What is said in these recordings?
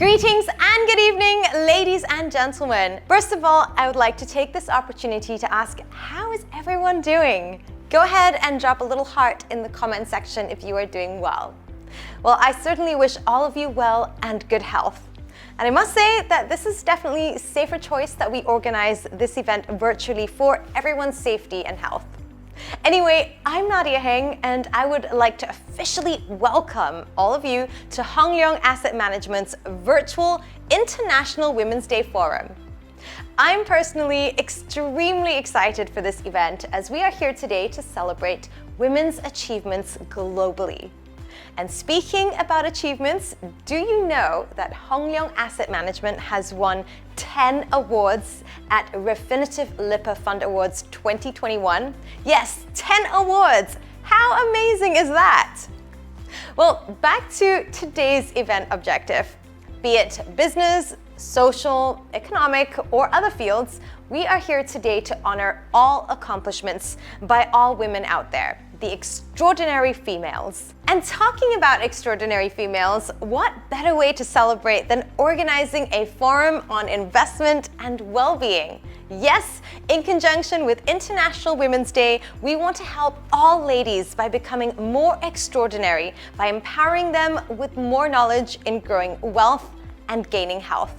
Greetings and good evening, ladies and gentlemen. First of all, I would like to take this opportunity to ask, how is everyone doing? Go ahead and drop a little heart in the comment section if you are doing well. Well, I certainly wish all of you well and good health. And I must say that this is definitely a safer choice that we organize this event virtually for everyone's safety and health. Anyway, I'm Nadia Heng, and I would like to officially welcome all of you to Leong Asset Management's virtual International Women's Day Forum. I'm personally extremely excited for this event as we are here today to celebrate women's achievements globally. And speaking about achievements, do you know that Leong Asset Management has won 10 awards at Refinitiv Lipper Fund Awards 2021? Yes, 10 awards! How amazing is that? Well, back to today's event objective. Be it business, social, economic, or other fields, we are here today to honor all accomplishments by all women out there, the extraordinary females. And talking about extraordinary females, what better way to celebrate than organizing a forum on investment and well-being? Yes, in conjunction with International Women's Day, we want to help all ladies by becoming more extraordinary, by empowering them with more knowledge in growing wealth and gaining health.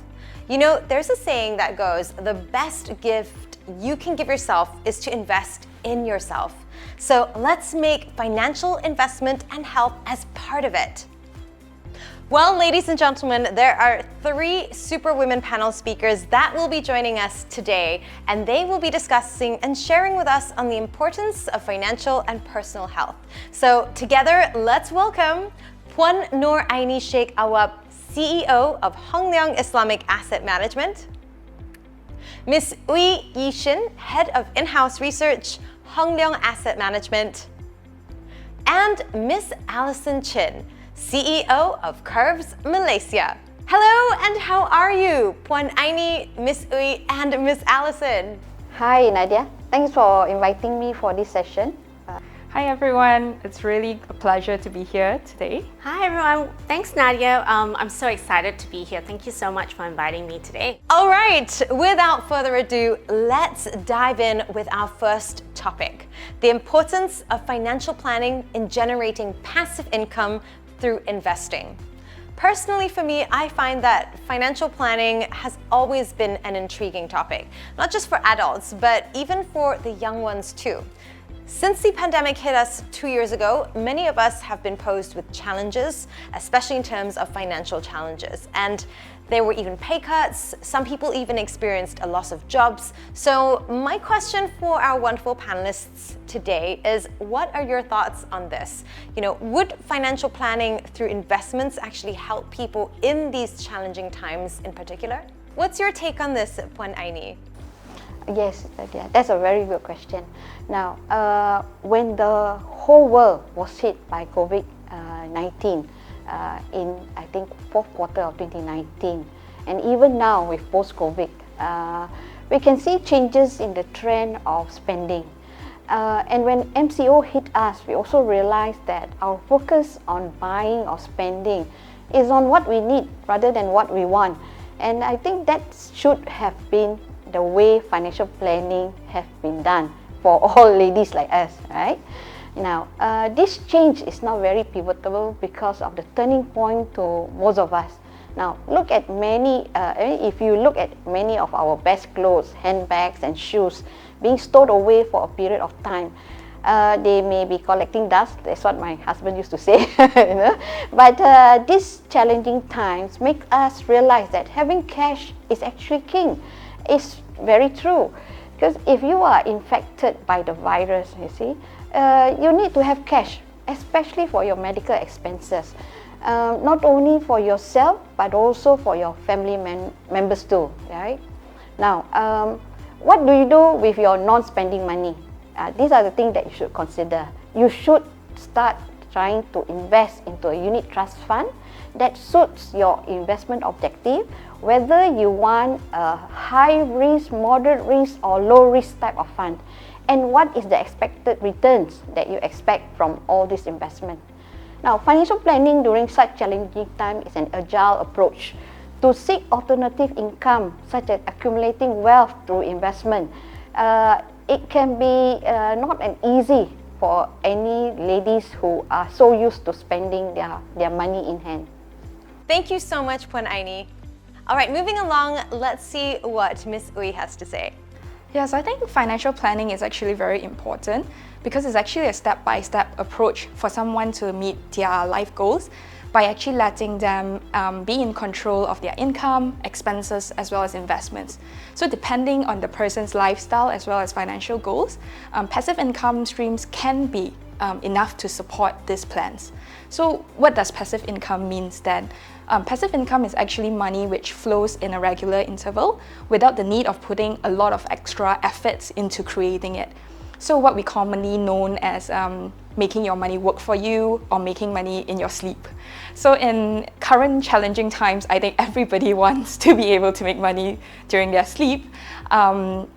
You know, there's a saying that goes, the best gift you can give yourself is to invest in yourself. So let's make financial investment and health as part of it. Well, ladies and gentlemen, there are 3 super women panel speakers that will be joining us today, and they will be discussing and sharing with us on the importance of financial and personal health. So together, let's welcome Puan Noor Aini Shaik Awab, CEO of Leong Islamic Asset Management, Ms. Ooi Yih Shin, Head of In-House Research, Leong Asset Management, and Ms. Alison Chin, CEO of Curves Malaysia. Hello, and how are you, Puan Aini, Ms. Ooi, and Ms. Alison? Hi, Nadia. Thanks for inviting me for this session. Hi everyone, it's really a pleasure to be here today. Hi everyone, thanks Nadia. I'm so excited to be here. Thank you so much for inviting me today. All right, without further ado, let's dive in with our first topic, the importance of financial planning in generating passive income through investing. Personally, for me, I find that financial planning has always been an intriguing topic, not just for adults, but even for the young ones too. Since the pandemic hit us 2 years ago, many of us have been posed with challenges, especially in terms of financial challenges. And there were even pay cuts. Some people even experienced a loss of jobs. So my question for our wonderful panelists today is, what are your thoughts on this? You know, would financial planning through investments actually help people in these challenging times in particular? What's your take on this, Puan Aini? Yes, that's a very good question. Now, when the whole world was hit by COVID-19 in, I think, 4th quarter of 2019, and even now with post-COVID, we can see changes in the trend of spending. And when MCO hit us, we also realized that our focus on buying or spending is on what we need rather than what we want. And I think that should have been the way financial planning have been done for all ladies like us, right? Now, this change is now very pivotal because of the turning point to most of us. Now, look at many, if you look at many of our best clothes, handbags and shoes being stored away for a period of time, they may be collecting dust. That's what my husband used to say. You know? But these challenging times make us realize that having cash is actually king. It's very true, because if you are infected by the virus, you see, you need to have cash, especially for your medical expenses, not only for yourself but also for your family members too, right? Now, what do you do with your non-spending money? These are the things that you should consider. You should start trying to invest into a unit trust fund that suits your investment objective, whether you want a high risk, moderate risk or low risk type of fund, and what is the expected returns that you expect from all this investment. Now, financial planning during such challenging time is an agile approach to seek alternative income, such as accumulating wealth through investment, it can be not an easy for any ladies who are so used to spending their money in hand. Thank you so much, Puan Aini. All right, moving along, let's see what Miss Ooi has to say. Yes, I think financial planning is actually very important because it's actually a step-by-step approach for someone to meet their life goals by actually letting them be in control of their income, expenses, as well as investments. So depending on the person's lifestyle as well as financial goals, passive income streams can be enough to support these plans. So what does passive income means then? Passive income is actually money which flows in a regular interval without the need of putting a lot of extra efforts into creating it. So what we commonly known as making your money work for you or making money in your sleep. So in current challenging times, I think everybody wants to be able to make money during their sleep,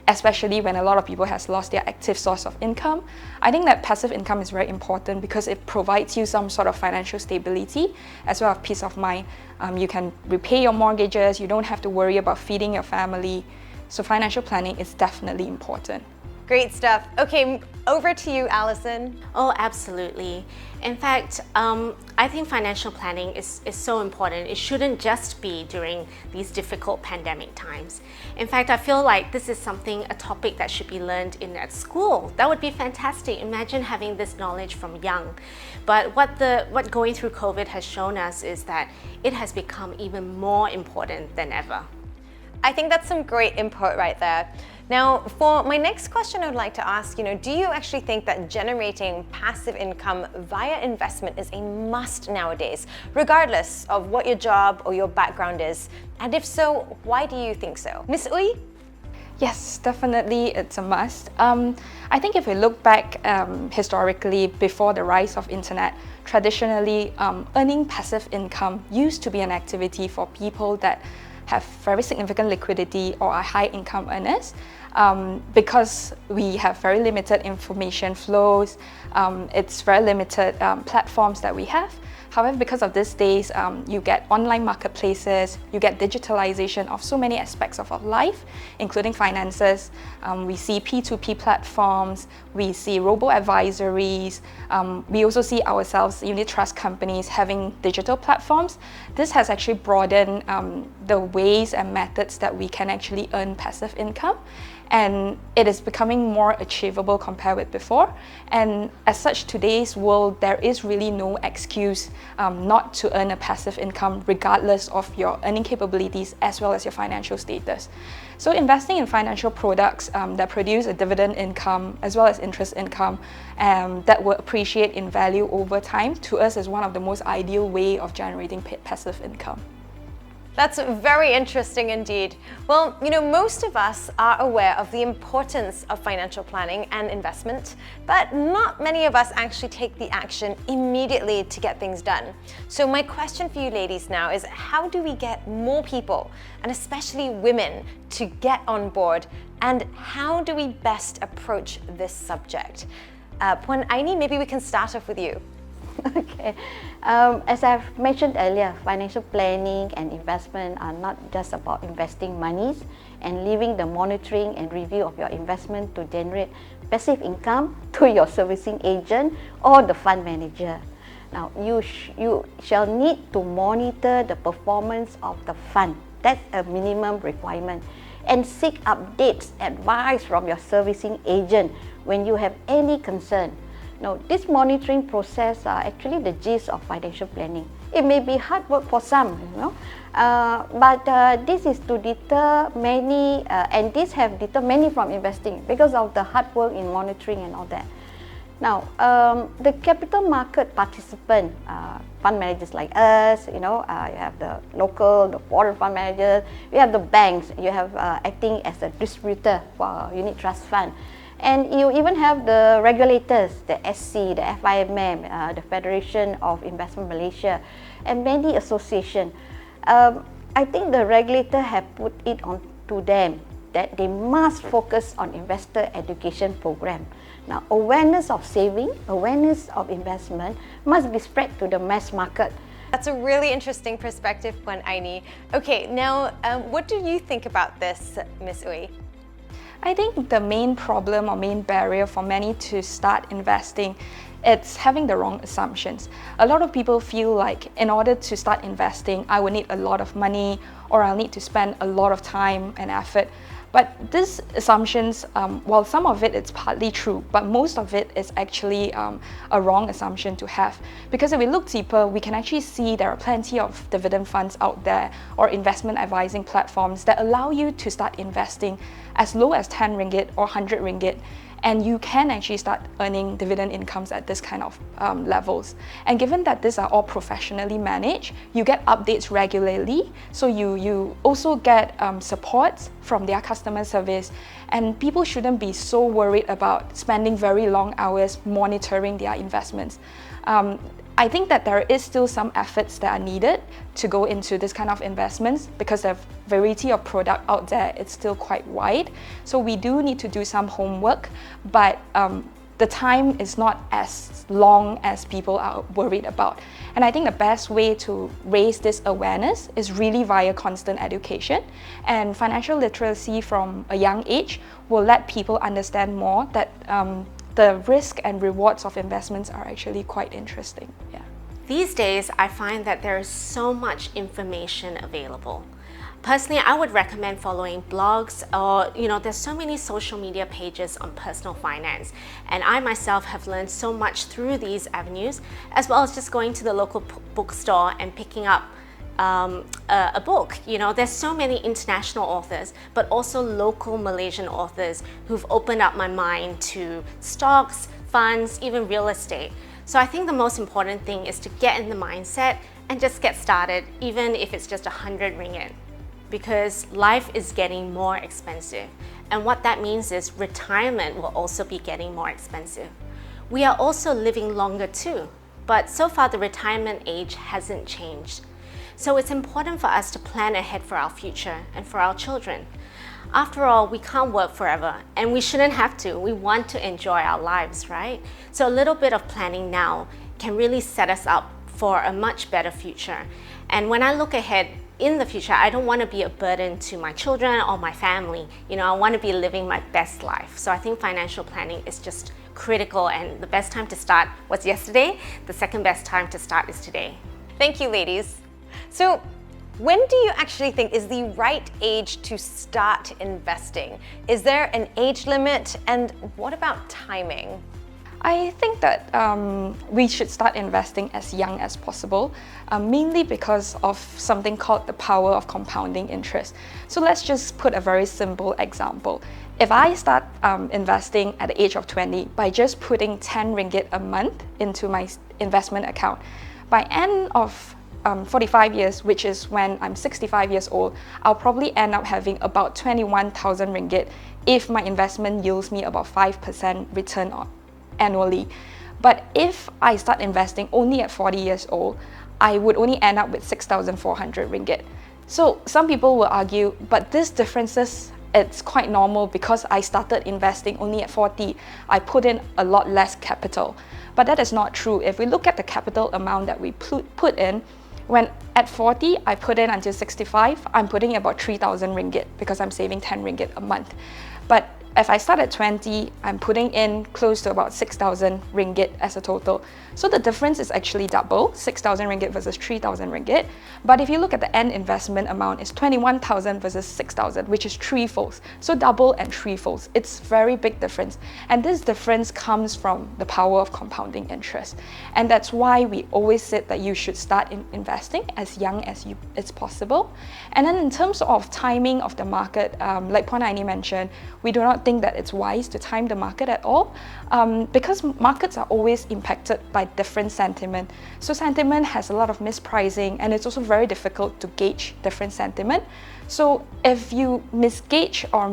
especially when a lot of people has lost their active source of income. I think that passive income is very important because it provides you some sort of financial stability as well as peace of mind. You can repay your mortgages, you don't have to worry about feeding your family. So financial planning is definitely important. Great stuff. Okay, over to you, Alison. Oh, absolutely. In fact, I think financial planning is so important. It shouldn't just be during these difficult pandemic times. In fact, I feel like this is a topic that should be learned at school. That would be fantastic. Imagine having this knowledge from young. But what going through COVID has shown us is that it has become even more important than ever. I think that's some great input right there. Now, for my next question, I would like to ask, do you actually think that generating passive income via investment is a must nowadays, regardless of what your job or your background is? And if so, why do you think so? Miss Ooi? Yes, definitely it's a must. I think if we look back historically before the rise of internet, traditionally earning passive income used to be an activity for people that have very significant liquidity or are high income earners. Because we have very limited information flows, it's very limited platforms that we have. However, because of these days, you get online marketplaces, you get digitalization of so many aspects of our life, including finances. We see P2P platforms, we see robo-advisories, we also see ourselves, unit trust companies, having digital platforms. This has actually broadened the ways and methods that we can actually earn passive income. And it is becoming more achievable compared with before. And as such, today's world, there is really no excuse not to earn a passive income regardless of your earning capabilities as well as your financial status. So investing in financial products that produce a dividend income as well as interest income that will appreciate in value over time, to us is one of the most ideal way of generating passive income. That's very interesting indeed. Well, most of us are aware of the importance of financial planning and investment, but not many of us actually take the action immediately to get things done. So my question for you ladies now is, how do we get more people, and especially women, to get on board? And how do we best approach this subject? Puan Aini, maybe we can start off with you. Okay. As I've mentioned earlier, financial planning and investment are not just about investing monies and leaving the monitoring and review of your investment to generate passive income to your servicing agent or the fund manager. Now, you shall need to monitor the performance of the fund. That's a minimum requirement. And seek updates, advice from your servicing agent when you have any concern. Now, this monitoring process are actually the gist of financial planning. It may be hard work for some, but this is to deter many, and this have deterred many from investing because of the hard work in monitoring and all that. Now, the capital market participant, fund managers like us, you have the local, the foreign fund managers, you have the banks, you have acting as a distributor for unit trust fund. And you even have the regulators, the SC, the FIMM, the Federation of Investment Malaysia, and many associations. I think the regulator have put it on to them that they must focus on investor education program. Now, awareness of saving, awareness of investment must be spread to the mass market. That's a really interesting perspective, Puan Aini. Okay, now what do you think about this, Miss Ooi? I think the main problem or main barrier for many to start investing, it's having the wrong assumptions. A lot of people feel like in order to start investing, I will need a lot of money or I'll need to spend a lot of time and effort. But these assumptions, while some of it is partly true, but most of it is actually a wrong assumption to have. Because if we look deeper, we can actually see there are plenty of dividend funds out there or investment advising platforms that allow you to start investing as low as 10 ringgit or 100 ringgit. And you can actually start earning dividend incomes at this kind of levels. And given that these are all professionally managed, you get updates regularly. So you also get support from their customer service. And people shouldn't be so worried about spending very long hours monitoring their investments. I think that there is still some efforts that are needed to go into this kind of investments because the variety of product out there is still quite wide. So we do need to do some homework, but the time is not as long as people are worried about. And I think the best way to raise this awareness is really via constant education. And financial literacy from a young age will let people understand more that the risk and rewards of investments are actually quite interesting. Yeah. These days, I find that there is so much information available. Personally, I would recommend following blogs or, there's so many social media pages on personal finance. And I myself have learned so much through these avenues, as well as just going to the local bookstore and picking up a book. There's so many international authors, but also local Malaysian authors who've opened up my mind to stocks, funds, even real estate. So I think the most important thing is to get in the mindset and just get started, even if it's just 100 ringgit. Because life is getting more expensive. And what that means is retirement will also be getting more expensive. We are also living longer too, but so far the retirement age hasn't changed. So it's important for us to plan ahead for our future and for our children. After all, we can't work forever and we shouldn't have to. We want to enjoy our lives, right? So a little bit of planning now can really set us up for a much better future. And when I look ahead in the future, I don't want to be a burden to my children or my family. I want to be living my best life. So I think financial planning is just critical, and the best time to start was yesterday. The second best time to start is today. Thank you, ladies. So when do you actually think is the right age to start investing? Is there an age limit, and what about timing? I think that we should start investing as young as possible, mainly because of something called the power of compounding interest. So let's just put a very simple example. If I start investing at the age of 20 by just putting 10 ringgit a month into my investment account, by end of 45 years, which is when I'm 65 years old, I'll probably end up having about 21,000 ringgit if my investment yields me about 5% return annually. But if I start investing only at 40 years old, I would only end up with 6,400 ringgit. So some people will argue, but these differences, it's quite normal because I started investing only at 40. I put in a lot less capital. But that is not true. If we look at the capital amount that we put in, when at 40, I put in until 65, I'm putting about 3,000 ringgit because I'm saving 10 ringgit a month. But if I start at 20, I'm putting in close to about 6,000 ringgit as a total. So the difference is actually double, 6,000 ringgit versus 3,000 ringgit. But if you look at the end investment amount, it's 21,000 versus 6,000, which is threefolds. So double and threefolds. It's very big difference. And this difference comes from the power of compounding interest. And that's why we always said that you should start investing as young as it's possible. And then in terms of timing of the market, like Puan Aini mentioned, we do not think that it's wise to time the market at all because markets are always impacted by different sentiment. So sentiment has a lot of mispricing, and it's also very difficult to gauge different sentiment. So if you misgauge or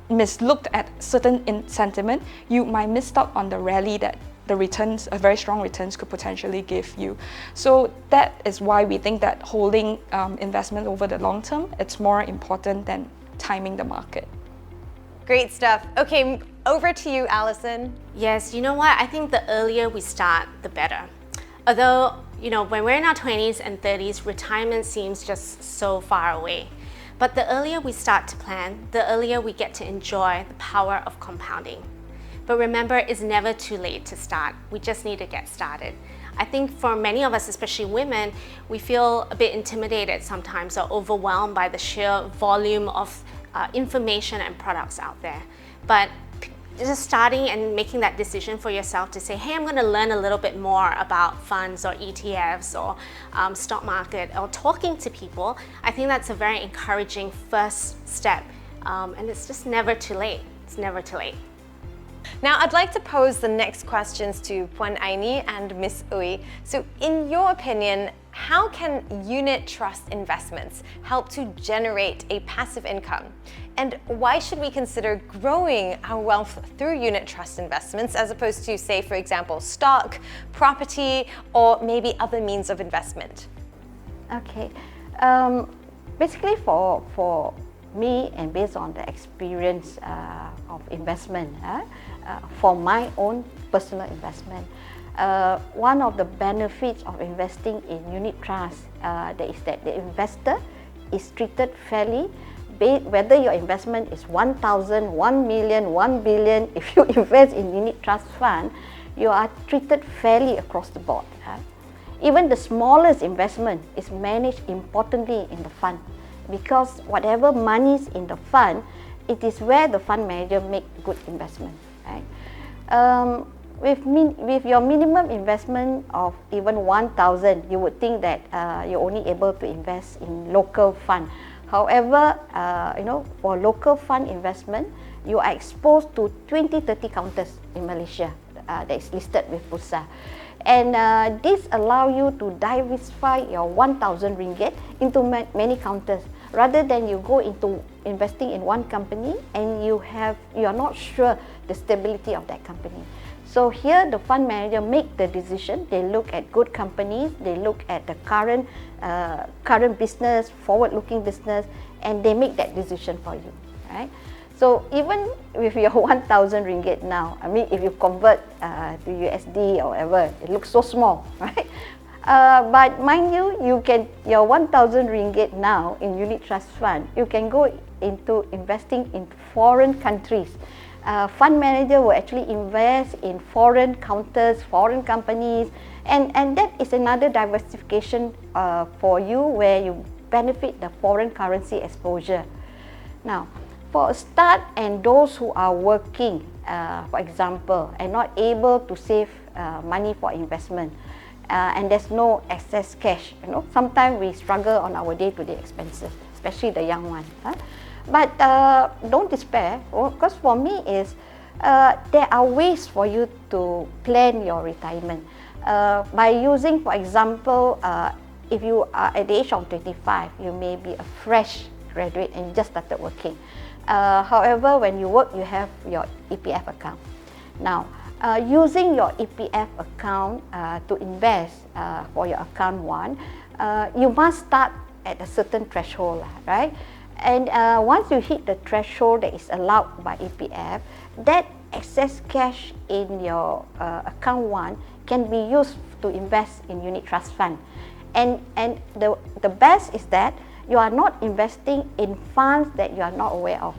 mislooked at certain sentiment, you might miss out on the rally that the returns, a very strong returns could potentially give you. So that is why we think that holding investment over the long term, it's more important than timing the market. Great stuff. Okay, over to you, Alison. Yes, you know what? I think the earlier we start, the better. Although You know, when we're in our 20s and 30s, retirement seems just so far away. But the earlier we start to plan, the earlier we get to enjoy the power of compounding. But remember, it's never too late to start. We just need to get started. I think for many of us, especially women, we feel a bit intimidated sometimes or overwhelmed by the sheer volume of information and products out there. But just starting and making that decision for yourself to say, hey, I'm going to learn a little bit more about funds or ETFs or stock market, or talking to people, I think that's a very encouraging first step. And it's just never too late. It's never too late. Now, I'd like to pose the next questions to Puan Aini and Miss Ooi. So, in your opinion, how can unit trust investments help to generate a passive income? And why should we consider growing our wealth through unit trust investments as opposed to, say, for example, stock, property, or maybe other means of investment? Okay, basically for me, and based on the experience of investment, for my own personal investment, one of the benefits of investing in unit trust is that the investor is treated fairly, whether your investment is 1,000, 1 million, 1 billion. If you invest in unit trust fund, you are treated fairly across the board. Even the smallest investment is managed importantly in the fund, because whatever money is in the fund, it is where the fund manager make good investment. Right? With your minimum investment of even 1,000, you would think that you're only able to invest in local fund. However, for local fund investment, you are exposed to 20-30 counters in Malaysia that is listed with Bursa. And this allow you to diversify your 1,000 ringgit into many counters, rather than you go into investing in one company and you are not sure the stability of that company. So here the fund manager make the decision. They look at good companies, they look at the current business, forward-looking business, and they make that decision for you. Right? So even with your 1,000 ringgit now, I mean, if you convert to USD or whatever, it looks so small, right? But mind you, your 1,000 ringgit now in unit trust fund, you can go into investing in foreign countries. Fund manager will actually invest in foreign counters, foreign companies, and that is another diversification for you, where you benefit the foreign currency exposure. Now, for a start, and those who are working, for example, and not able to save money for investment, and there's no excess cash, sometimes we struggle on our day-to-day expenses, especially the young ones. But don't despair, because for me there are ways for you to plan your retirement. By using, for example, if you are at the age of 25, you may be a fresh graduate and just started working. However, when you work, you have your EPF account. Now, using your EPF account to invest for your account one, you must start at a certain threshold, right? And once you hit the threshold that is allowed by EPF, that excess cash in your account one can be used to invest in unit trust fund. And the best is that you are not investing in funds that you are not aware of.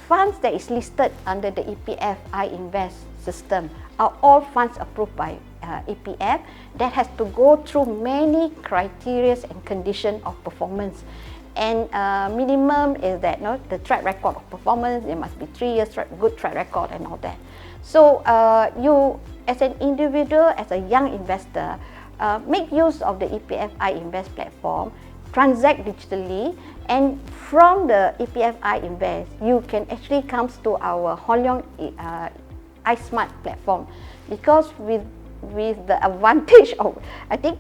Funds that is listed under the EPF iInvest system are all funds approved by EPF that has to go through many criteria and conditions of performance. And minimum is that the track record of performance, it must be 3 years good track record and all that. So you as an individual, as a young investor, make use of the EPF iInvest platform, transact digitally, and from the EPF iInvest, you can actually come to our Leong iSmart platform, because with the advantage of, I think,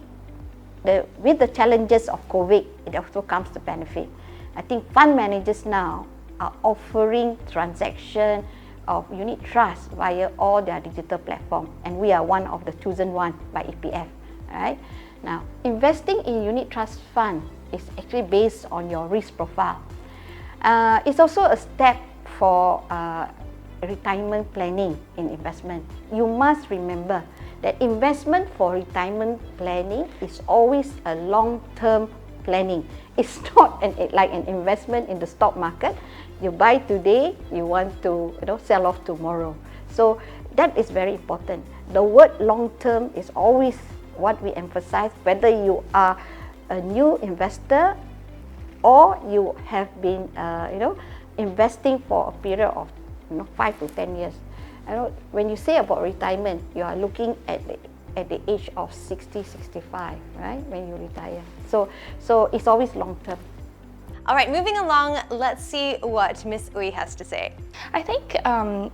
with the challenges of COVID, it also comes to benefit. I think fund managers now are offering transaction of unit trust via all their digital platform, and we are one of the chosen one by EPF. Right? Now, investing in unit trust fund is actually based on your risk profile. It's also a step for retirement planning in investment, you must remember that investment for retirement planning is always a long-term planning. It's not like an investment in the stock market. You buy today, you want to sell off tomorrow. So that is very important. The word long-term is always what we emphasize, whether you are a new investor or you have been investing for a period of 5 to 10 years. When you say about retirement, you are looking at the age of 60, 65, right? When you retire. So it's always long term. All right, moving along, let's see what Miss Ooi has to say. I think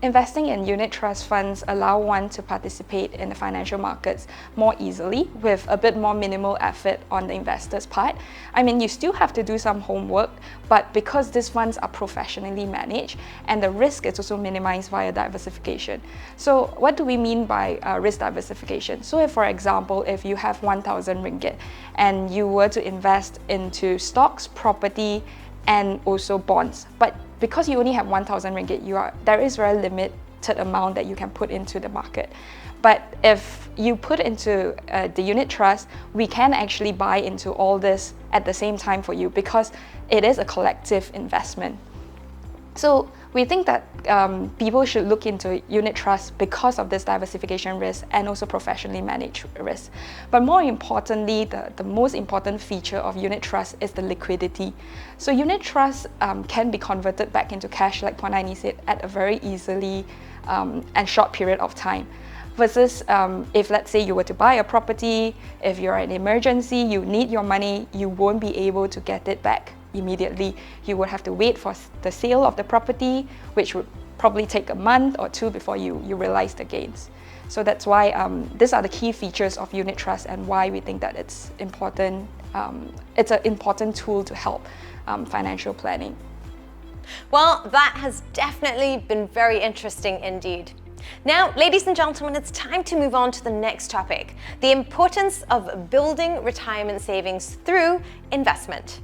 investing in unit trust funds allow one to participate in the financial markets more easily with a bit more minimal effort on the investor's part. I mean, you still have to do some homework, but because these funds are professionally managed and the risk is also minimized via diversification. So what do we mean by risk diversification? So if, for example, if you have 1,000 ringgit and you were to invest into stocks, property, and also bonds, but because you only have 1,000 ringgit, there is very limited amount that you can put into the market. But if you put into the unit trust, we can actually buy into all this at the same time for you because it is a collective investment. So we think that people should look into unit trust because of this diversification risk and also professionally managed risk. But more importantly, the most important feature of unit trust is the liquidity. So unit trust can be converted back into cash, like Puan Aini said, at a very easily and short period of time. Versus if, let's say, you were to buy a property, if you're in an emergency, you need your money, you won't be able to get it back immediately. You would have to wait for the sale of the property, which would probably take a month or two before you realize the gains. So that's why these are the key features of unit trust and why we think that it's important. It's an important tool to help financial planning. Well, that has definitely been very interesting indeed. Now, ladies and gentlemen, it's time to move on to the next topic, the importance of building retirement savings through investment.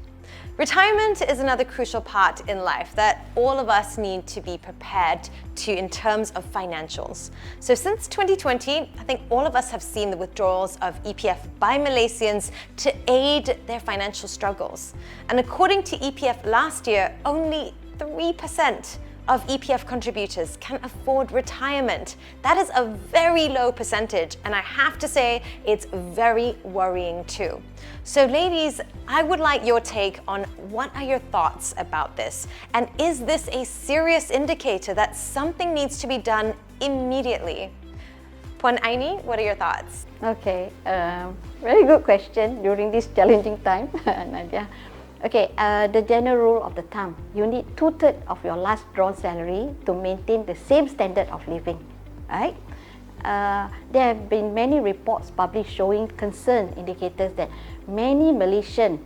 Retirement is another crucial part in life that all of us need to be prepared to in terms of financials. So since 2020, I think all of us have seen the withdrawals of EPF by Malaysians to aid their financial struggles. And according to EPF last year, only 3% of EPF contributors can afford retirement. That is a very low percentage, and I have to say it's very worrying too. So ladies, I would like your take on what are your thoughts about this, and is this a serious indicator that something needs to be done immediately? Puan Aini, what are your thoughts? Okay, very good question during this challenging time, Nadia. Okay, the general rule of the thumb, you need 2/3 of your last drawn salary to maintain the same standard of living, right? There have been many reports published showing concern indicators that many Malaysians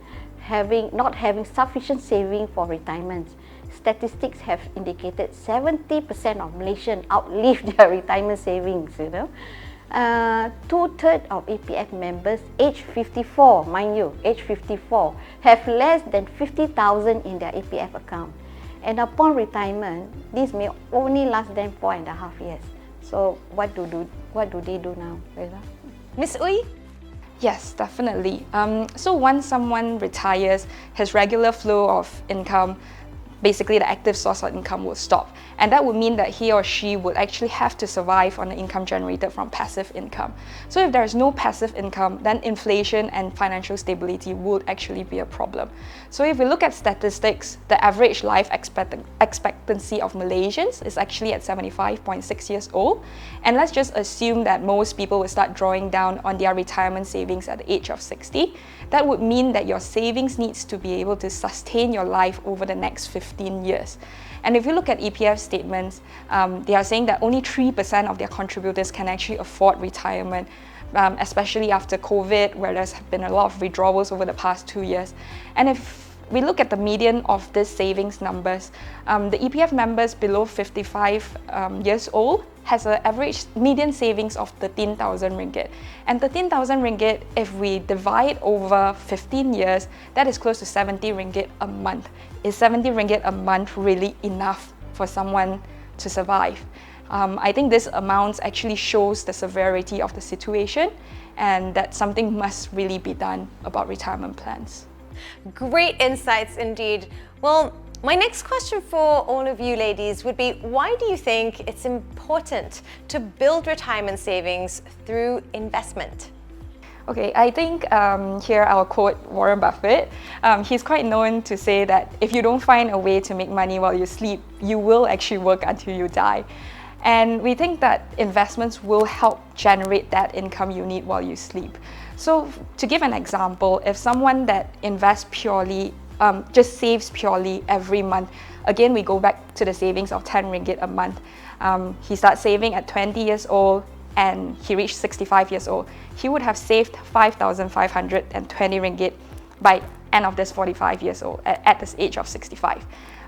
not having sufficient saving for retirement. Statistics have indicated 70% of Malaysians outlive their retirement savings, 2/3 of EPF members aged 54, mind you, age 54, have less than 50,000 in their EPF account. And upon retirement, this may only last them 4.5 years. So what do they do now, Reza? Miss Ooi? Yes, definitely. So once someone retires, his regular flow of income, basically the active source of income, will stop. And that would mean that he or she would actually have to survive on the income generated from passive income. So if there is no passive income, then inflation and financial stability would actually be a problem. So if we look at statistics, the average life expectancy of Malaysians is actually at 75.6 years old. And let's just assume that most people will start drawing down on their retirement savings at the age of 60. That would mean that your savings needs to be able to sustain your life over the next 15 years. And if you look at EPF statements, they are saying that only 3% of their contributors can actually afford retirement, especially after COVID, where there's been a lot of withdrawals over the past 2 years. And if we look at the median of these savings numbers, the EPF members below 55 years old has an average median savings of 13,000 ringgit. And 13,000 ringgit, if we divide over 15 years, that is close to 70 ringgit a month. Is 70 ringgit a month really enough for someone to survive. I think this amount actually shows the severity of the situation, and that something must really be done about retirement plans. Great insights indeed. Well, my next question for all of you ladies would be, why do you think it's important to build retirement savings through investment? Okay, I think here I'll quote Warren Buffett. He's quite known to say that if you don't find a way to make money while you sleep, you will actually work until you die. And we think that investments will help generate that income you need while you sleep. So to give an example, if someone that invests purely, just saves purely every month, again we go back to the savings of 10 ringgit a month. He starts saving at 20 years old and he reached 65 years old. He would have saved 5,520 ringgit by end of this 45 years old, at this age of 65.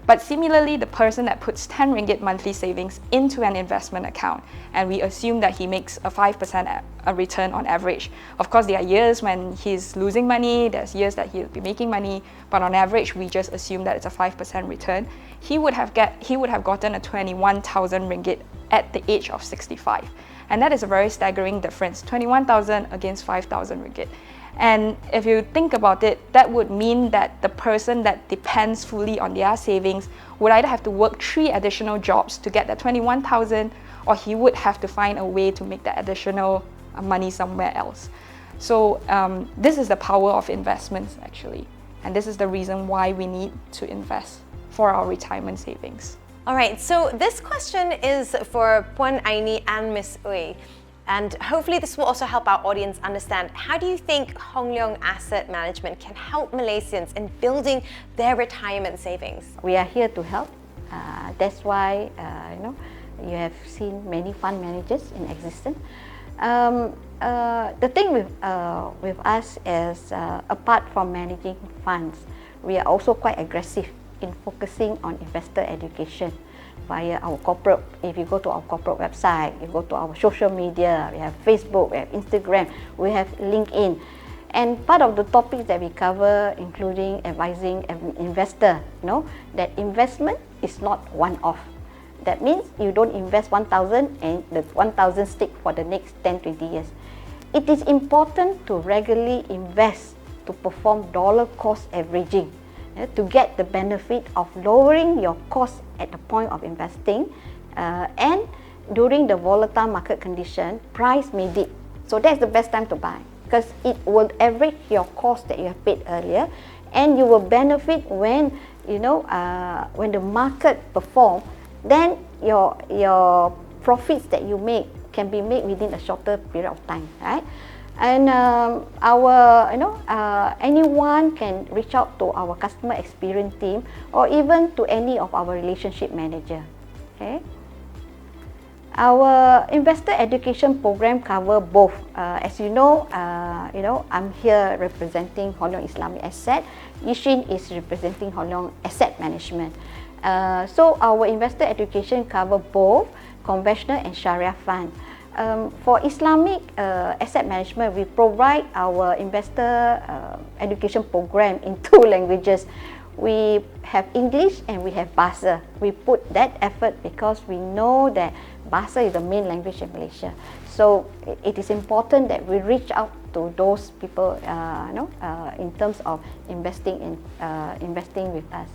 But similarly, the person that puts 10 ringgit monthly savings into an investment account, and we assume that he makes a 5% return on average. Of course, there are years when he's losing money, there's years that he'll be making money, but on average, we just assume that it's a 5% return. He would have gotten a 21,000 ringgit at the age of 65. And that is a very staggering difference, 21,000 against 5,000 ringgit. And if you think about it, that would mean that the person that depends fully on their savings would either have to work 3 additional jobs to get that 21,000, or he would have to find a way to make that additional money somewhere else. So this is the power of investments actually. And this is the reason why we need to invest for our retirement savings. All right, so this question is for Puan Aini and Miss Ooi. And hopefully this will also help our audience understand, how do you think Leong Asset Management can help Malaysians in building their retirement savings? We are here to help. That's why you have seen many fund managers in existence. The thing with us is, apart from managing funds, we are also quite aggressive in focusing on investor education via our corporate. If you go to our corporate website, you go to our social media, we have Facebook, we have Instagram, we have LinkedIn. And part of the topics that we cover, including advising an investor, that investment is not one-off. That means you don't invest 1,000 and the 1,000 stick for the next 10, 20 years. It is important to regularly invest to perform dollar cost averaging, to get the benefit of lowering your cost at the point of investing, and during the volatile market condition, price may dip. So that's the best time to buy, because it will average your cost that you have paid earlier, and you will benefit when when the market perform. Then your profits that you make can be made within a shorter period of time, right? And anyone can reach out to our customer experience team, or even to any of our relationship manager. Okay. Our investor education program cover both. As you know, I'm here representing Leong Islamic Asset. Ooi Yih Shin is representing Leong Asset Management. So our investor education cover both conventional and Sharia fund. For Islamic asset management, we provide our investor education program in 2 languages. We have English and we have Bahasa. We put that effort because we know that Bahasa is the main language in Malaysia. So it is important that we reach out to those people, in terms of investing with us.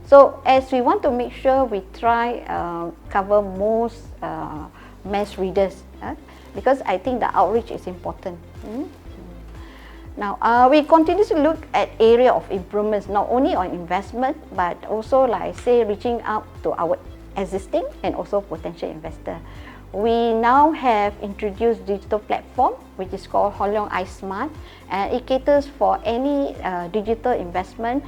So as we want to make sure we try cover most mass readers, because I think the outreach is important. Now, we continue to look at area of improvements, not only on investment, but also, like I say, reaching out to our existing and also potential investor. We now have introduced digital platform, which is called Leong iSmart, and it caters for any digital investment,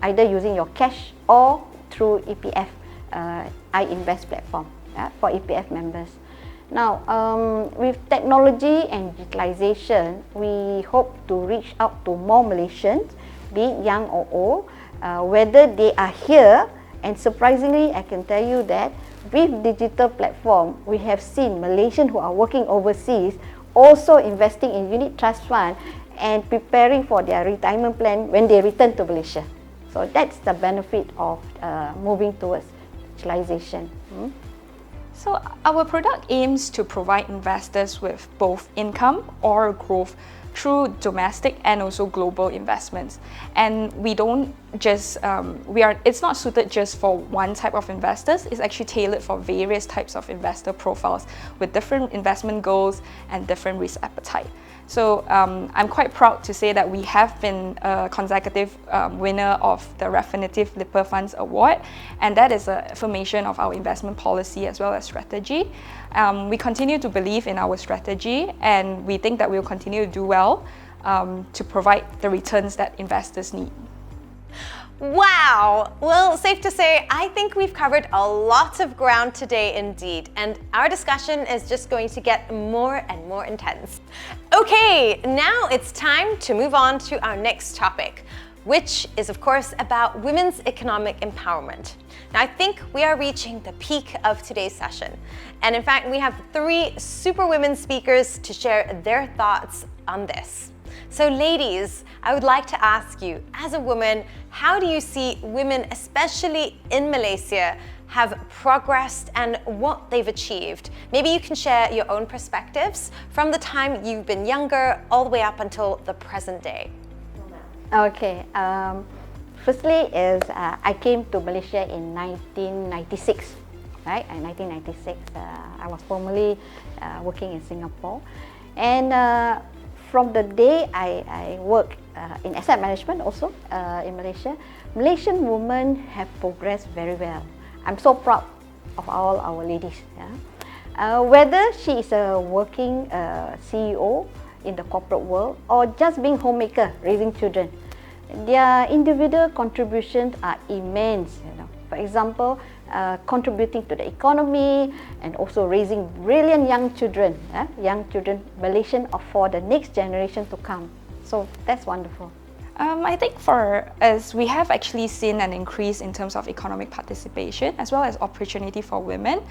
either using your cash or through EPF, iInvest platform, for EPF members. Now, with technology and digitalization, we hope to reach out to more Malaysians, be it young or old, whether they are here. And surprisingly, I can tell you that with digital platform, we have seen Malaysians who are working overseas also investing in unit trust fund and preparing for their retirement plan when they return to Malaysia. So that's the benefit of moving towards digitalization. So our product aims to provide investors with both income or growth through domestic and also global investments. And we don't just, it's not suited just for one type of investors, it's actually tailored for various types of investor profiles with different investment goals and different risk appetite. So I'm quite proud to say that we have been a consecutive winner of the Refinitiv Lipper Funds Award, and that is an affirmation of our investment policy as well as strategy. We continue to believe in our strategy, and we think that we'll continue to do well to provide the returns that investors need. Wow! Well, safe to say, I think we've covered a lot of ground today indeed, and our discussion is just going to get more and more intense. Okay, now it's time to move on to our next topic, which is of course about women's economic empowerment. Now, I think we are reaching the peak of today's session, and in fact, we have 3 super women speakers to share their thoughts on this. So ladies, I would like to ask you, as a woman, how do you see women, especially in Malaysia, have progressed and what they've achieved? Maybe you can share your own perspectives from the time you've been younger all the way up until the present day. Okay, firstly is I came to Malaysia in 1996, right? In 1996, I was formerly working in Singapore, and from the day I work in asset management also in Malaysia, Malaysian women have progressed very well. I'm so proud of all our ladies. Yeah? Whether she is a working CEO in the corporate world or just being homemaker, raising children, their individual contributions are immense. You know? For example, contributing to the economy and also raising brilliant young children, Malaysian for the next generation to come. So that's wonderful. I think for us, we have actually seen an increase in terms of economic participation as well as opportunity for women.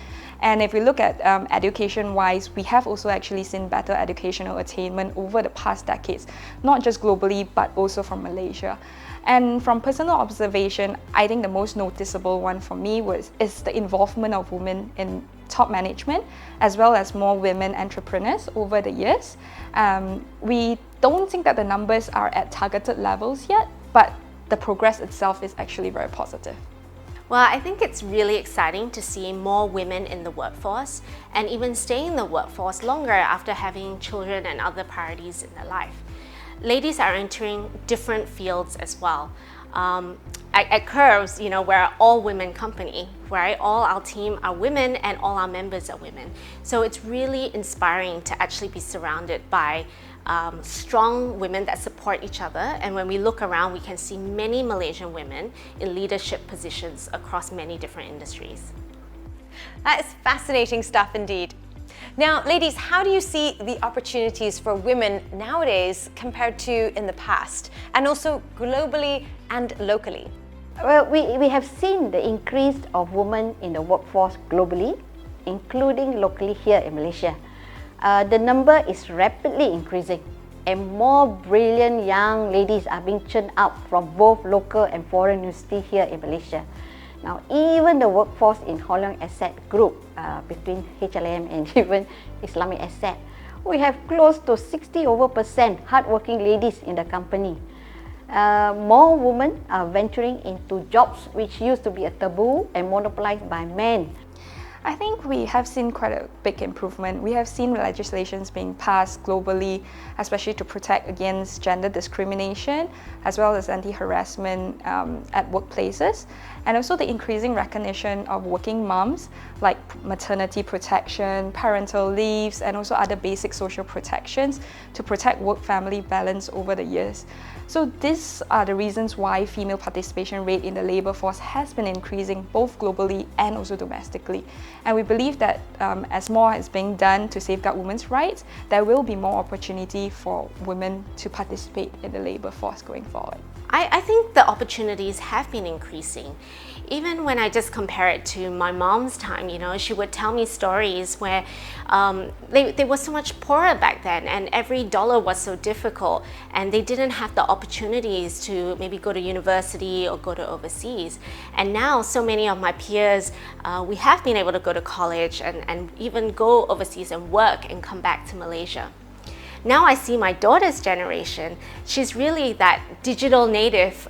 And if we look at education-wise, we have also actually seen better educational attainment over the past decades, not just globally, but also from Malaysia. And from personal observation, I think the most noticeable one for me is the involvement of women in top management, as well as more women entrepreneurs over the years. We don't think that the numbers are at targeted levels yet, but the progress itself is actually very positive. Well, I think it's really exciting to see more women in the workforce and even stay in the workforce longer after having children and other priorities in their life. Ladies are entering different fields as well. At Curves, you know, we're an all-women company, right? All our team are women and all our members are women. So it's really inspiring to actually be surrounded by strong women that support each other. And when we look around, we can see many Malaysian women in leadership positions across many different industries. That is fascinating stuff indeed. Now, ladies, how do you see the opportunities for women nowadays compared to in the past, and also globally and locally? Well, we have seen the increase of women in the workforce globally, including locally here in Malaysia. The number is rapidly increasing, and more brilliant young ladies are being churned out from both local and foreign universities here in Malaysia. Now, even the workforce in Leong Asset Group, between HLM and even Islamic Asset, we have close to 60% hardworking ladies in the company. More women are venturing into jobs which used to be a taboo and monopolized by men. I think we have seen quite a big improvement. We have seen legislations being passed globally, especially to protect against gender discrimination, as well as anti-harassment at workplaces, and also the increasing recognition of working moms, like maternity protection, parental leaves, and also other basic social protections to protect work-family balance over the years. So these are the reasons why female participation rate in the labour force has been increasing both globally and also domestically. And we believe that as more is being done to safeguard women's rights, there will be more opportunity for women to participate in the labour force going forward. I think the opportunities have been increasing. Even when I just compare it to my mom's time, you know, she would tell me stories where they were so much poorer back then, and every dollar was so difficult, and they didn't have the opportunities to maybe go to university or go to overseas. And now so many of my peers, we have been able to go to college and even go overseas and work and come back to Malaysia. Now I see my daughter's generation. She's really that digital native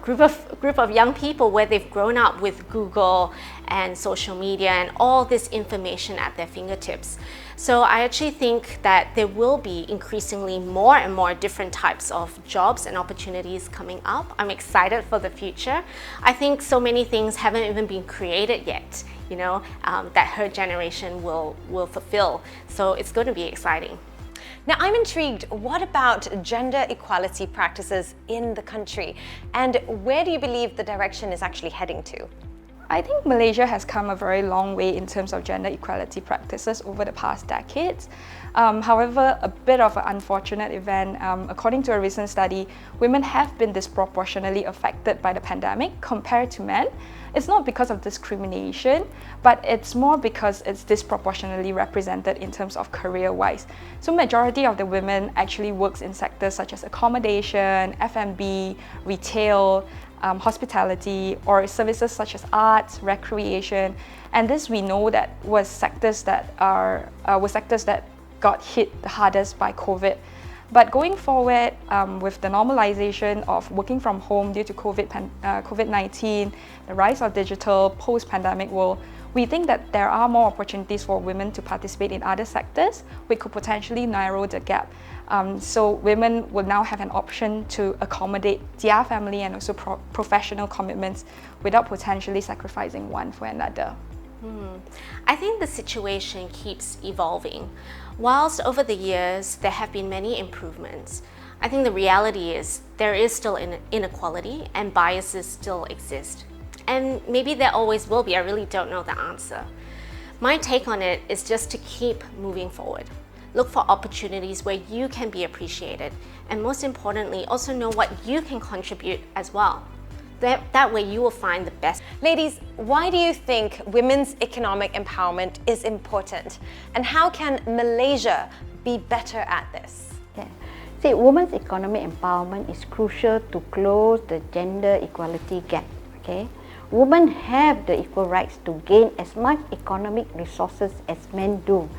group of young people where they've grown up with Google and social media and all this information at their fingertips. So I actually think that there will be increasingly more and more different types of jobs and opportunities coming up. I'm excited for the future. I think so many things haven't even been created yet, you know, that her generation will fulfill. So it's going to be exciting. Now, I'm intrigued, what about gender equality practices in the country? And where do you believe the direction is actually heading to? I think Malaysia has come a very long way in terms of gender equality practices over the past decades. However, a bit of an unfortunate event, according to a recent study, women have been disproportionately affected by the pandemic compared to men. It's not because of discrimination, but it's more because it's disproportionately represented in terms of career-wise. So majority of the women actually works in sectors such as accommodation, F&B, retail, hospitality, or services such as arts, recreation, and this we know that was sectors that got hit the hardest by COVID. But going forward, with the normalization of working from home due to COVID-19, the rise of digital post-pandemic world, we think that there are more opportunities for women to participate in other sectors, which could potentially narrow the gap. So women will now have an option to accommodate their family and also professional commitments without potentially sacrificing one for another. I think the situation keeps evolving. Whilst over the years there have been many improvements, I think the reality is there is still inequality and biases still exist. And maybe there always will be, I really don't know the answer. My take on it is just to keep moving forward. Look for opportunities where you can be appreciated, and most importantly, also know what you can contribute as well. That way you will find the best. Ladies, why do you think women's economic empowerment is important? And how can Malaysia be better at this? Yeah. See, women's economic empowerment is crucial to close the gender equality gap. Okay? Women have the equal rights to gain as much economic resources as men do.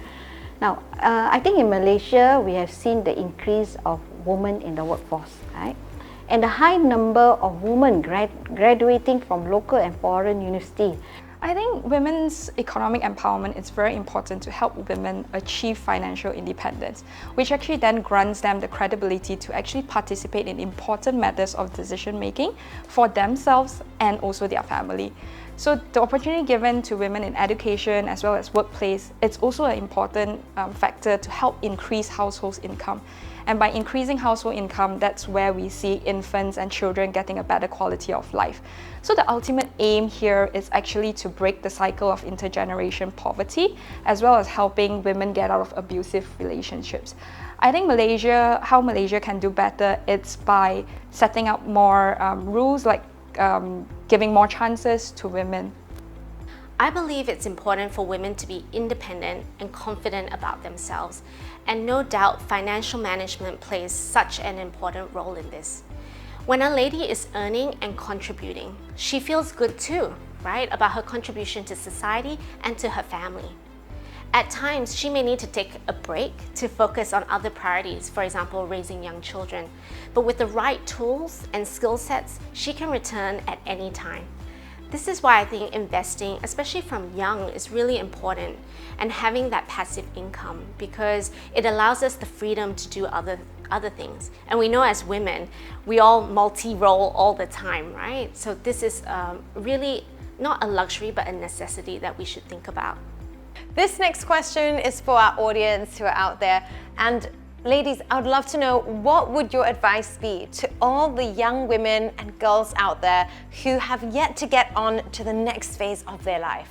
Now, I think in Malaysia, we have seen the increase of women in the workforce, right? And the high number of women graduating from local and foreign universities. I think women's economic empowerment is very important to help women achieve financial independence, which actually then grants them the credibility to actually participate in important matters of decision making for themselves and also their family. So the opportunity given to women in education as well as workplace, it's also an important factor to help increase households' income. And by increasing household income, that's where we see infants and children getting a better quality of life. So the ultimate aim here is actually to break the cycle of intergeneration poverty, as well as helping women get out of abusive relationships. I think how Malaysia can do better, it's by setting up more rules like giving more chances to women. I believe it's important for women to be independent and confident about themselves. And no doubt financial management plays such an important role in this. When a lady is earning and contributing, she feels good too, right? About her contribution to society and to her family. At times, she may need to take a break to focus on other priorities, for example, raising young children. But with the right tools and skill sets, she can return at any time. This is why I think investing, especially from young, is really important, and having that passive income, because it allows us the freedom to do other things. And we know as women, we all multi-role all the time, right? So this is really not a luxury, but a necessity that we should think about. This next question is for our audience who are out there. And ladies, I would love to know, what would your advice be to all the young women and girls out there who have yet to get on to the next phase of their life?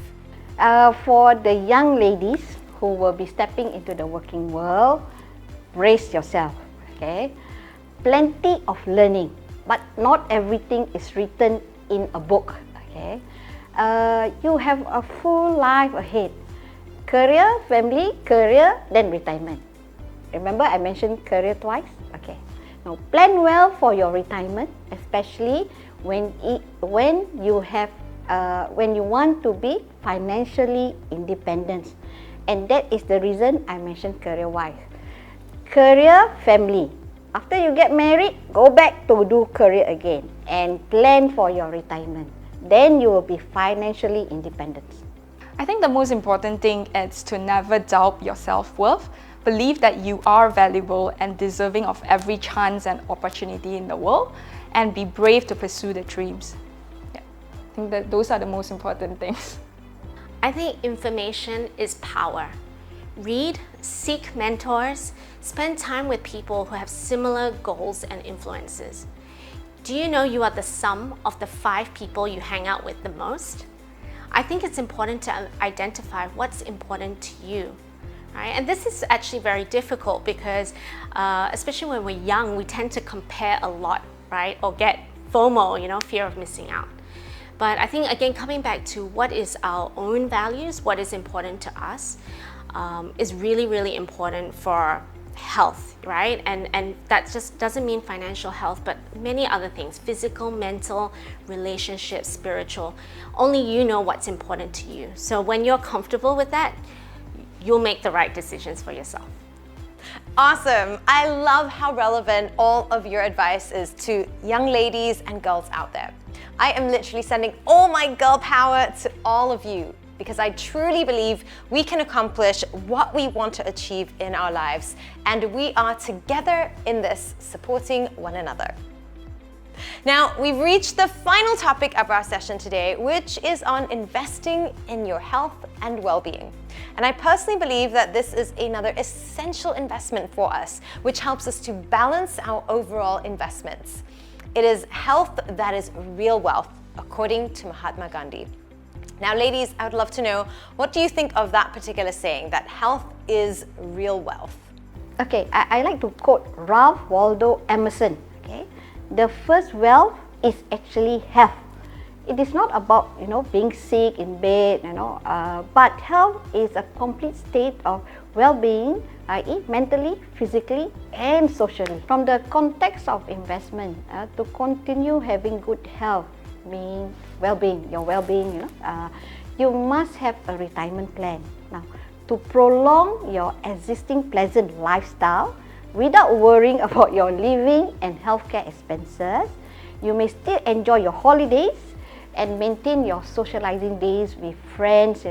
For the young ladies who will be stepping into the working world, brace yourself, okay? Plenty of learning but not everything is written in a book. Okay, you have a full life ahead. Career, family, career, then retirement. Remember I mentioned career twice? Okay. Now plan well for your retirement, especially when you want to be financially independent. And that is the reason I mentioned career-wise. Career, family. After you get married, go back to do career again and plan for your retirement. Then you will be financially independent. I think the most important thing is to never doubt your self-worth. Believe that you are valuable and deserving of every chance and opportunity in the world, and be brave to pursue the dreams. Yeah. I think that those are the most important things. I think information is power. Read, seek mentors, spend time with people who have similar goals and influences. Do you know you are the sum of the 5 people you hang out with the most? I think it's important to identify what's important to you. Right? And this is actually very difficult because especially when we're young, we tend to compare a lot, right? Or get FOMO, fear of missing out. But I think, again, coming back to what is our own values, what is important to us, is really, really important for health, right? And that just doesn't mean financial health, but many other things: physical, mental, relationships, spiritual. Only you know what's important to you. So when you're comfortable with that, you'll make the right decisions for yourself. Awesome. I love how relevant all of your advice is to young ladies and girls out there. I am literally sending all my girl power to all of you, because I truly believe we can accomplish what we want to achieve in our lives, and we are together in this, supporting one another. Now, we've reached the final topic of our session today, which is on investing in your health and well-being. And I personally believe that this is another essential investment for us, which helps us to balance our overall investments. It is health that is real wealth, according to Mahatma Gandhi. Now, ladies, I would love to know, what do you think of that particular saying, that health is real wealth? Okay, I like to quote Ralph Waldo Emerson. Okay, the first wealth is actually health. It is not about being sick in bed, but health is a complete state of well-being, i.e. mentally, physically, and socially. From the context of investment, to continue having good health, mean well-being, your well-being, you must have a retirement plan. Now, to prolong your existing pleasant lifestyle without worrying about your living and healthcare expenses, you may still enjoy your holidays and maintain your socializing days with friends,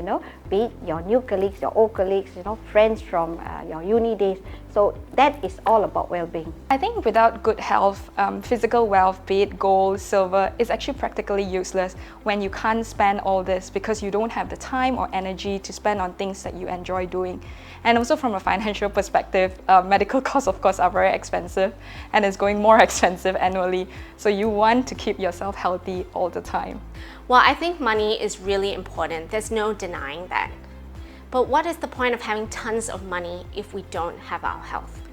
be it your new colleagues, your old colleagues, friends from your uni days. So that is all about well-being. I think without good health, physical wealth, be it gold, silver, is actually practically useless when you can't spend all this because you don't have the time or energy to spend on things that you enjoy doing. And also from a financial perspective, medical costs of course are very expensive, and it's going more expensive annually. So you want to keep yourself healthy all the time. Well, I think money is really important. There's no denying that. But what is the point of having tons of money if we don't have our health?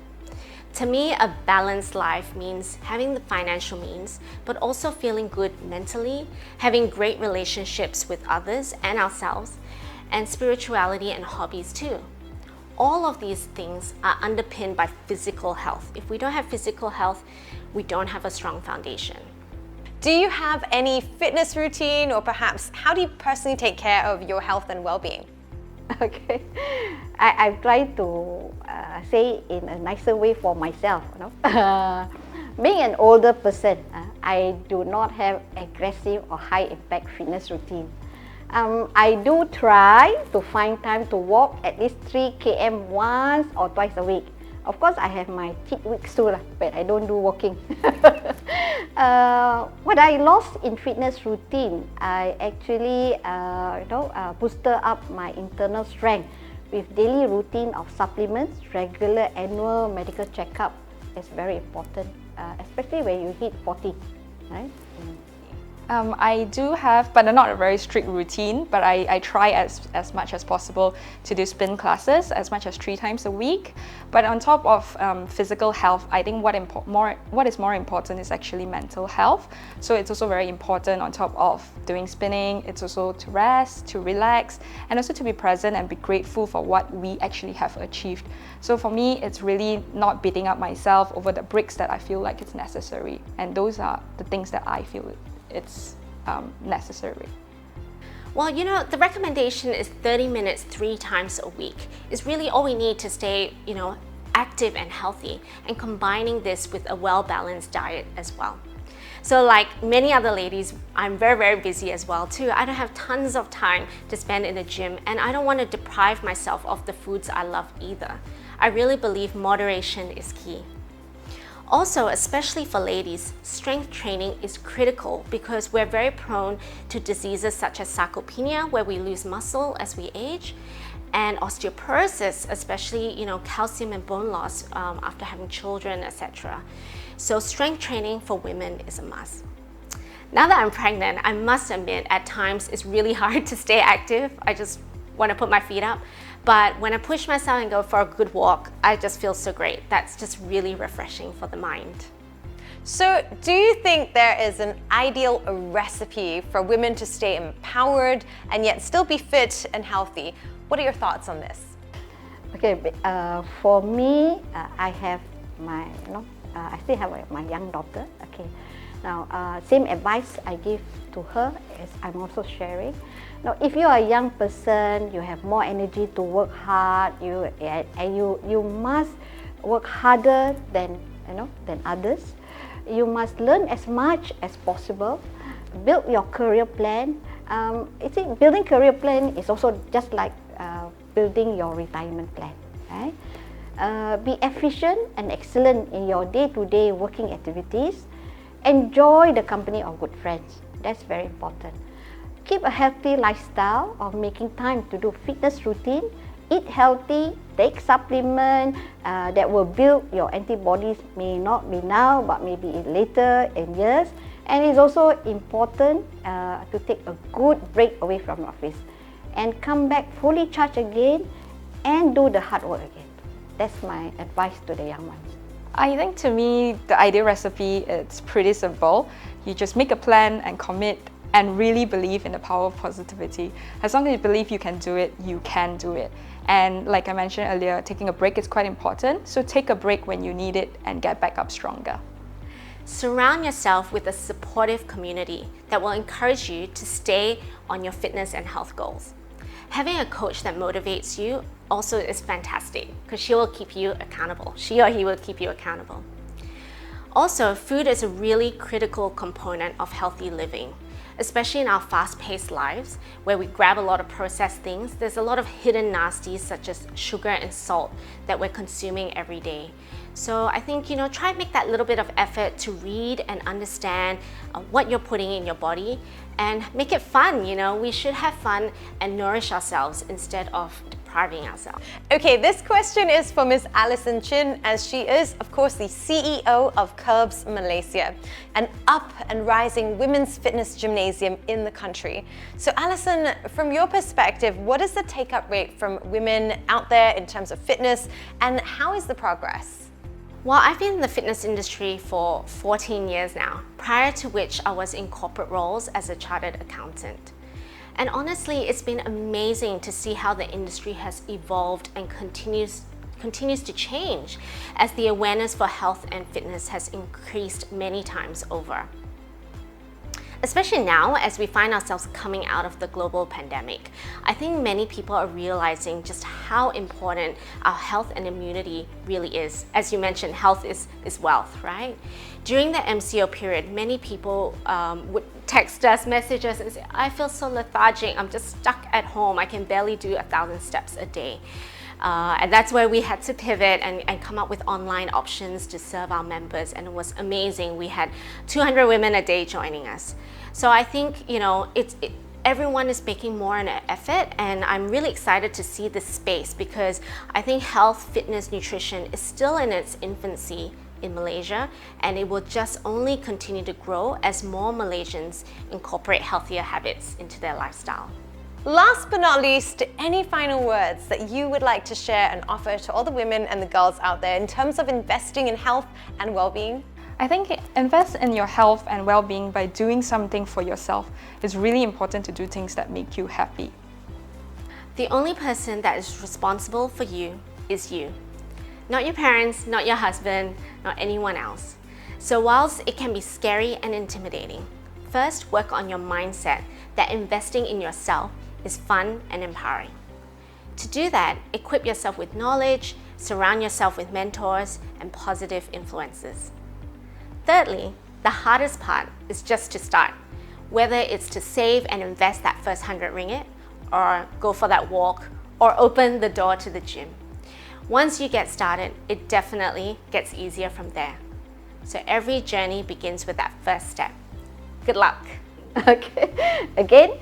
To me, a balanced life means having the financial means, but also feeling good mentally, having great relationships with others and ourselves, and spirituality and hobbies too. All of these things are underpinned by physical health. If we don't have physical health, we don't have a strong foundation. Do you have any fitness routine, or perhaps how do you personally take care of your health and well-being? Okay, I've tried to say in a nicer way for myself. Being an older person, I do not have aggressive or high-impact fitness routine. I do try to find time to walk at least 3 km once or twice a week. Of course, I have my cheat weeks too, but I don't do walking. What I lost in fitness routine, I actually boosted up my internal strength with daily routine of supplements. Regular annual medical checkup is very important, especially when you hit 40, right? I do have, but not a very strict routine, but I try as much as possible to do spin classes as much as 3 times a week. But on top of physical health, I think what is more important is actually mental health. So it's also very important on top of doing spinning, it's also to rest, to relax, and also to be present and be grateful for what we actually have achieved. So for me, it's really not beating up myself over the breaks that I feel like it's necessary. And those are the things that I feel it's necessary. Well, you know, the recommendation is 30 minutes 3 times a week. Is really all we need to stay, you know, active and healthy, and combining this with a well-balanced diet as well. So like many other ladies, I'm very, very busy as well too. I don't have tons of time to spend in the gym, and I don't want to deprive myself of the foods I love either. I really believe moderation is key. Also, especially for ladies, strength training is critical because we're very prone to diseases such as sarcopenia, where we lose muscle as we age, and osteoporosis, especially, you know, calcium and bone loss after having children, etc. So strength training for women is a must. Now that I'm pregnant, I must admit at times it's really hard to stay active. I just want to put my feet up. But when I push myself and go for a good walk, I just feel so great. That's just really refreshing for the mind. So do you think there is an ideal recipe for women to stay empowered and yet still be fit and healthy? What are your thoughts on this? Okay, for me, I have my, I still have my young daughter. Okay, now same advice I give to her as I'm also sharing. Now, if you are a young person, you have more energy to work hard. You must work harder than others. You must learn as much as possible. Build your career plan. Building career plan is also just like building your retirement plan. Right? Be efficient and excellent in your day-to-day working activities. Enjoy the company of good friends. That's very important. Keep a healthy lifestyle of making time to do fitness routine. Eat healthy, take supplement that will build your antibodies, may not be now, but maybe later in years. And it's also important to take a good break away from office and come back fully charged again and do the hard work again. That's my advice to the young ones. I think to me, the ideal recipe is pretty simple. You just make a plan and commit and really believe in the power of positivity. As long as you believe you can do it, you can do it. And like I mentioned earlier, taking a break is quite important. So take a break when you need it and get back up stronger. Surround yourself with a supportive community that will encourage you to stay on your fitness and health goals. Having a coach that motivates you also is fantastic because she or he will keep you accountable. Also, food is a really critical component of healthy living. Especially in our fast-paced lives, where we grab a lot of processed things, there's a lot of hidden nasties such as sugar and salt that we're consuming every day. So I think, try and make that little bit of effort to read and understand what you're putting in your body and make it fun. We should have fun and nourish ourselves instead of depriving ourselves. Okay, this question is for Ms. Alison Chin, as she is, of course, the CEO of Curbs Malaysia, an up and rising women's fitness gymnasium in the country. So Alison, from your perspective, what is the take-up rate from women out there in terms of fitness, and how is the progress? Well, I've been in the fitness industry for 14 years now, prior to which I was in corporate roles as a chartered accountant. And honestly, it's been amazing to see how the industry has evolved and continues to change as the awareness for health and fitness has increased many times over. Especially now, as we find ourselves coming out of the global pandemic, I think many people are realizing just how important our health and immunity really is. As you mentioned, health is wealth, right? During the MCO period, many people would text us, message us and say, I feel so lethargic, I'm just stuck at home, I can barely do 1,000 steps a day. And that's where we had to pivot and come up with online options to serve our members, and it was amazing. We had 200 women a day joining us. So I think, everyone is making more an effort, and I'm really excited to see this space because I think health, fitness, nutrition is still in its infancy in Malaysia, and it will just only continue to grow as more Malaysians incorporate healthier habits into their lifestyle. Last but not least, any final words that you would like to share and offer to all the women and the girls out there in terms of investing in health and well-being? I think invest in your health and well-being by doing something for yourself. It's really important to do things that make you happy. The only person that is responsible for you is you. Not your parents, not your husband, not anyone else. So whilst it can be scary and intimidating, first work on your mindset that investing in yourself is fun and empowering. To do that, equip yourself with knowledge, surround yourself with mentors and positive influences. Thirdly, the hardest part is just to start, whether it's to save and invest that first 100 ringgit, or go for that walk, or open the door to the gym. Once you get started, it definitely gets easier from there. So every journey begins with that first step. Good luck. Okay. Again,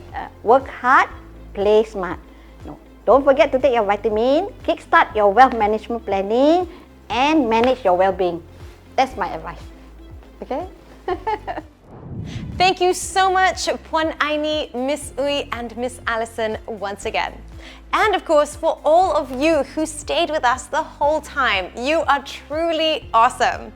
work hard, play smart. No, don't forget to take your vitamin, kickstart your wealth management planning, and manage your well-being. That's my advice. Okay? Thank you so much, Puan Aini, Miss Ooi, and Miss Alison once again. And of course, for all of you who stayed with us the whole time, you are truly awesome.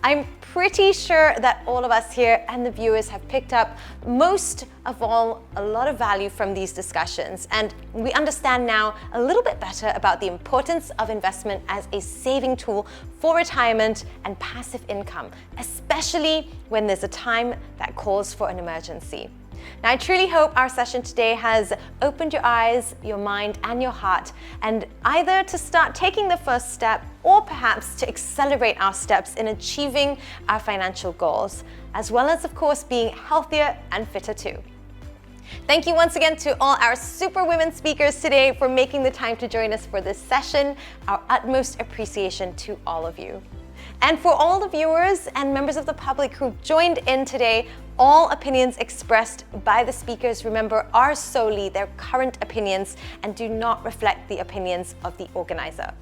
I'm pretty sure that all of us here and the viewers have picked up, most of all, a lot of value from these discussions. And we understand now a little bit better about the importance of investment as a saving tool for retirement and passive income, especially when there's a time that calls for an emergency. Now, I truly hope our session today has opened your eyes, your mind, and your heart, and either to start taking the first step or perhaps to accelerate our steps in achieving our financial goals, as well as, of course, being healthier and fitter too. Thank you once again to all our super women speakers today for making the time to join us for this session. Our utmost appreciation to all of you. And for all the viewers and members of the public who joined in today, all opinions expressed by the speakers, remember, are solely their current opinions and do not reflect the opinions of the organizer.